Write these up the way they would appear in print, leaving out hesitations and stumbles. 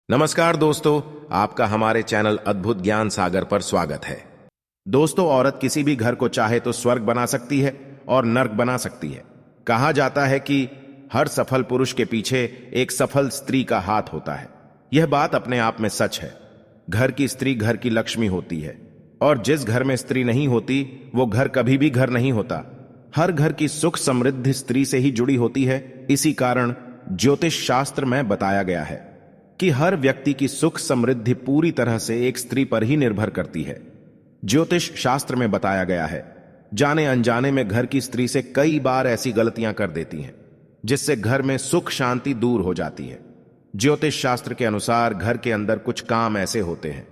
नमस्कार दोस्तों, आपका हमारे चैनल अद्भुत ज्ञान सागर पर स्वागत है। दोस्तों, औरत किसी भी घर को चाहे तो स्वर्ग बना सकती है और नर्क बना सकती है। कहा जाता है कि हर सफल पुरुष के पीछे एक सफल स्त्री का हाथ होता है। यह बात अपने आप में सच है। घर की स्त्री घर की लक्ष्मी होती है और जिस घर में स्त्री नहीं होती वो घर कभी भी घर नहीं होता। हर घर की सुख समृद्धि स्त्री से ही जुड़ी होती है। इसी कारण ज्योतिष शास्त्र में बताया गया है कि हर व्यक्ति की सुख समृद्धि पूरी तरह से एक स्त्री पर ही निर्भर करती है। ज्योतिष शास्त्र में बताया गया है, जाने अनजाने में घर की स्त्री से कई बार ऐसी गलतियां कर देती हैं जिससे घर में सुख शांति दूर हो जाती है। ज्योतिष शास्त्र के अनुसार घर के अंदर कुछ काम ऐसे होते हैं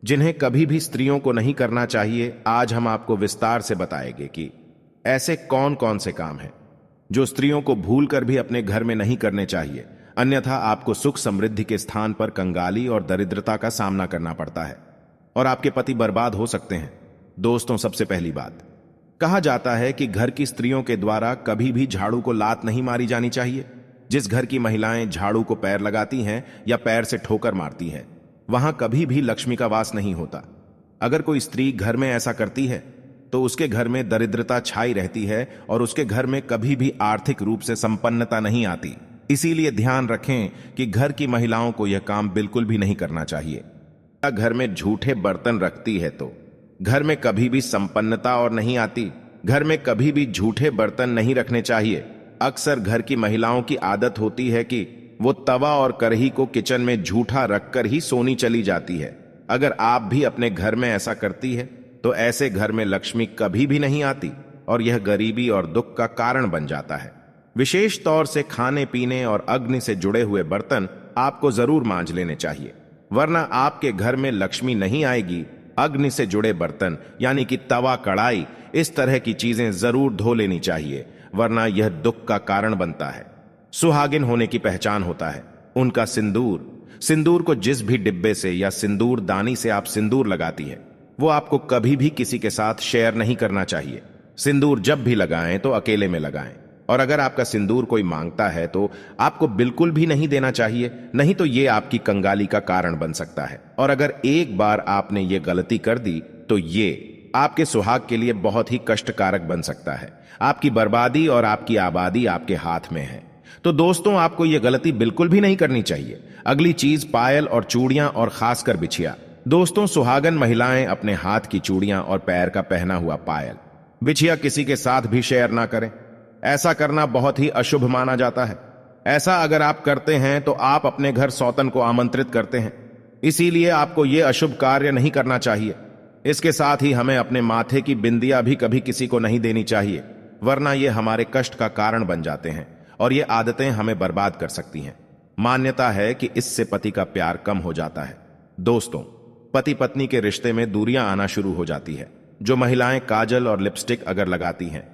जिन्हें कभी भी स्त्रियों को नहीं करना चाहिए। आज हम आपको विस्तार से बताएंगे कि ऐसे कौन कौन से काम हैं जो स्त्रियों को भूलकर भी अपने घर में नहीं करने चाहिए, अन्यथा आपको सुख समृद्धि के स्थान पर कंगाली और दरिद्रता का सामना करना पड़ता है और आपके पति बर्बाद हो सकते हैं। दोस्तों, सबसे पहली बात, कहा जाता है कि घर की स्त्रियों के द्वारा कभी भी झाड़ू को लात नहीं मारी जानी चाहिए। जिस घर की महिलाएं झाड़ू को पैर लगाती हैं या पैर से ठोकर मारती हैं, वहां कभी भी लक्ष्मी का वास नहीं होता। अगर कोई स्त्री घर में ऐसा करती है तो उसके घर में दरिद्रता छाई रहती है और उसके घर में कभी भी आर्थिक रूप से संपन्नता नहीं आती। इसीलिए ध्यान रखें कि घर की महिलाओं को यह काम बिल्कुल भी नहीं करना चाहिए। घर में झूठे बर्तन रखती है तो घर में कभी भी संपन्नता और नहीं आती। घर में कभी भी झूठे बर्तन नहीं रखने चाहिए। अक्सर घर की महिलाओं की आदत होती है कि वो तवा और कढ़ी को किचन में झूठा रखकर ही सोनी चली जाती है। अगर आप भी अपने घर में ऐसा करती है तो ऐसे घर में लक्ष्मी कभी भी नहीं आती और यह गरीबी और दुख का कारण बन जाता है। विशेष तौर से खाने पीने और अग्नि से जुड़े हुए बर्तन आपको जरूर मांज लेने चाहिए, वरना आपके घर में लक्ष्मी नहीं आएगी। अग्नि से जुड़े बर्तन यानी कि तवा, कढ़ाई, इस तरह की चीजें जरूर धो लेनी चाहिए, वरना यह दुख का कारण बनता है। सुहागिन होने की पहचान होता है उनका सिंदूर। सिंदूर को जिस भी डिब्बे से या सिंदूर दानी से आप सिंदूर लगाती है, वो आपको कभी भी किसी के साथ शेयर नहीं करना चाहिए। सिंदूर जब भी लगाएं तो अकेले में लगाएं, और अगर आपका सिंदूर कोई मांगता है तो आपको बिल्कुल भी नहीं देना चाहिए, नहीं तो ये आपकी कंगाली का कारण बन सकता है। और अगर एक बार आपने ये गलती कर दी तो ये आपके सुहाग के लिए बहुत ही कष्टकारक बन सकता है। आपकी बर्बादी और आपकी आबादी आपके हाथ में है। तो दोस्तों, आपको ये गलती बिल्कुल भी नहीं करनी चाहिए। अगली चीज, पायल और चूड़ियां और खासकर बिछिया। दोस्तों, सुहागन महिलाएं अपने हाथ की चूड़ियां और पैर का पहना हुआ पायल, बिछिया किसी के साथ भी शेयर ना करें। ऐसा करना बहुत ही अशुभ माना जाता है। ऐसा अगर आप करते हैं तो आप अपने घर सौतन को आमंत्रित करते हैं। इसीलिए आपको यह अशुभ कार्य नहीं करना चाहिए। इसके साथ ही हमें अपने माथे की बिंदियां भी कभी किसी को नहीं देनी चाहिए, वरना ये हमारे कष्ट का कारण बन जाते हैं और ये आदतें हमें बर्बाद कर सकती हैं। मान्यता है कि इससे पति का प्यार कम हो जाता है। दोस्तों, पति पत्नी के रिश्ते में दूरियां आना शुरू हो जाती है। जो महिलाएं काजल और लिपस्टिक अगर लगाती हैं,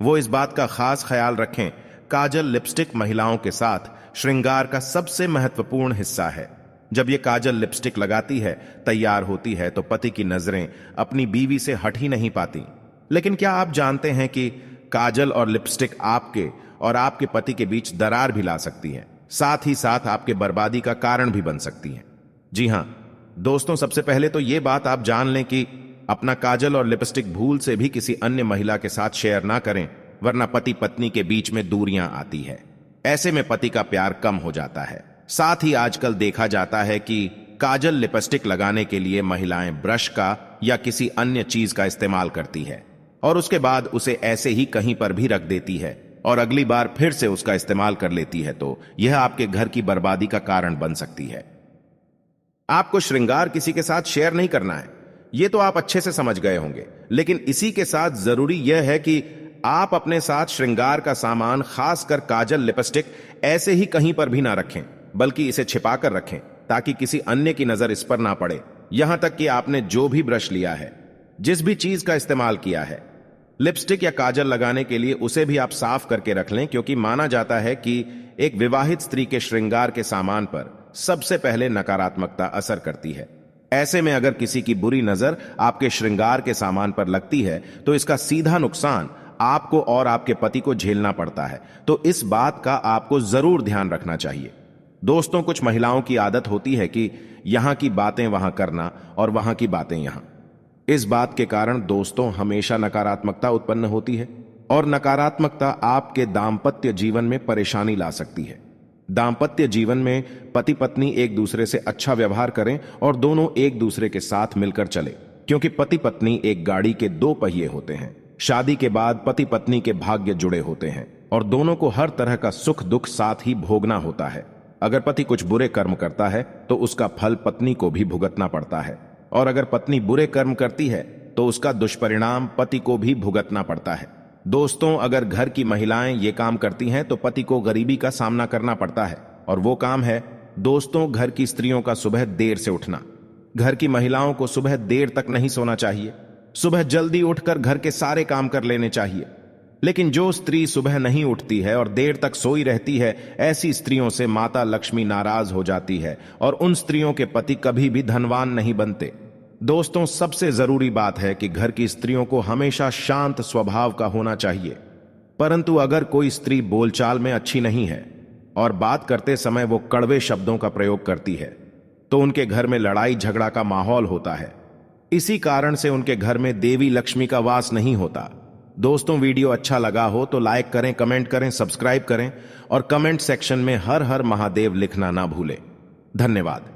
वो इस बात का खास ख्याल रखें, काजल लिपस्टिक महिलाओं के साथ श्रृंगार का सबसे महत्वपूर्ण हिस्सा है। जब ये काजल लिपस्टिक लगाती है, तैयार होती है, तो पति की नजरें अपनी बीवी से हट ही नहीं पाती। लेकिन क्या आप जानते हैं कि काजल और लिपस्टिक आपके और आपके पति के बीच दरार भी ला सकती है, साथ ही साथ आपके बर्बादी का कारण भी बन सकती है। जी हां दोस्तों, सबसे पहले तो ये बात आप जान लें कि अपना काजल और लिपस्टिक भूल से भी किसी अन्य महिला के साथ शेयर ना करें, वरना पति पत्नी के बीच में दूरियां आती है। ऐसे में पति का प्यार कम हो जाता है। साथ ही आजकल देखा जाता है कि काजल लिपस्टिक लगाने के लिए महिलाएं ब्रश का या किसी अन्य चीज का इस्तेमाल करती है और उसके बाद उसे ऐसे ही कहीं पर भी रख देती है और अगली बार फिर से उसका इस्तेमाल कर लेती है, तो यह आपके घर की बर्बादी का कारण बन सकती है। आपको श्रृंगार किसी के साथ शेयर नहीं करना है, ये तो आप अच्छे से समझ गए होंगे। लेकिन इसी के साथ जरूरी यह है कि आप अपने साथ श्रृंगार का सामान, खासकर काजल लिपस्टिक, ऐसे ही कहीं पर भी ना रखें, बल्कि इसे छिपा कर रखें ताकि किसी अन्य की नजर इस पर ना पड़े। यहां तक कि आपने जो भी ब्रश लिया है, जिस भी चीज का इस्तेमाल किया है लिपस्टिक या काजल लगाने के लिए, उसे भी आप साफ करके रख लें, क्योंकि माना जाता है कि एक विवाहित स्त्री के श्रृंगार के सामान पर सबसे पहले नकारात्मकता असर करती है। ऐसे में अगर किसी की बुरी नजर आपके श्रृंगार के सामान पर लगती है तो इसका सीधा नुकसान आपको और आपके पति को झेलना पड़ता है। तो इस बात का आपको जरूर ध्यान रखना चाहिए। दोस्तों, कुछ महिलाओं की आदत होती है कि यहां की बातें वहां करना और वहां की बातें यहां। इस बात के कारण दोस्तों हमेशा नकारात्मकता उत्पन्न होती है और नकारात्मकता आपके दाम्पत्य जीवन में परेशानी ला सकती है। दाम्पत्य जीवन में पति पत्नी एक दूसरे से अच्छा व्यवहार करें और दोनों एक दूसरे के साथ मिलकर चले, क्योंकि पति पत्नी एक गाड़ी के दो पहिए होते हैं। शादी के बाद पति पत्नी के भाग्य जुड़े होते हैं और दोनों को हर तरह का सुख दुख साथ ही भोगना होता है। अगर पति कुछ बुरे कर्म करता है तो उसका फल पत्नी को भी भुगतना पड़ता है, और अगर पत्नी बुरे कर्म करती है तो उसका दुष्परिणाम पति को भी भुगतना पड़ता है। दोस्तों, अगर घर की महिलाएं ये काम करती हैं तो पति को गरीबी का सामना करना पड़ता है, और वो काम है दोस्तों घर की स्त्रियों का सुबह देर से उठना। घर की महिलाओं को सुबह देर तक नहीं सोना चाहिए। सुबह जल्दी उठकर घर के सारे काम कर लेने चाहिए। लेकिन जो स्त्री सुबह नहीं उठती है और देर तक सोई रहती है, ऐसी स्त्रियों से माता लक्ष्मी नाराज हो जाती है और उन स्त्रियों के पति कभी भी धनवान नहीं बनते। दोस्तों, सबसे जरूरी बात है कि घर की स्त्रियों को हमेशा शांत स्वभाव का होना चाहिए। परंतु अगर कोई स्त्री बोलचाल में अच्छी नहीं है और बात करते समय वो कड़वे शब्दों का प्रयोग करती है, तो उनके घर में लड़ाई झगड़ा का माहौल होता है। इसी कारण से उनके घर में देवी लक्ष्मी का वास नहीं होता। दोस्तों, वीडियो अच्छा लगा हो तो लाइक करें, कमेंट करें, सब्सक्राइब करें और कमेंट सेक्शन में हर हर महादेव लिखना ना भूलें। धन्यवाद।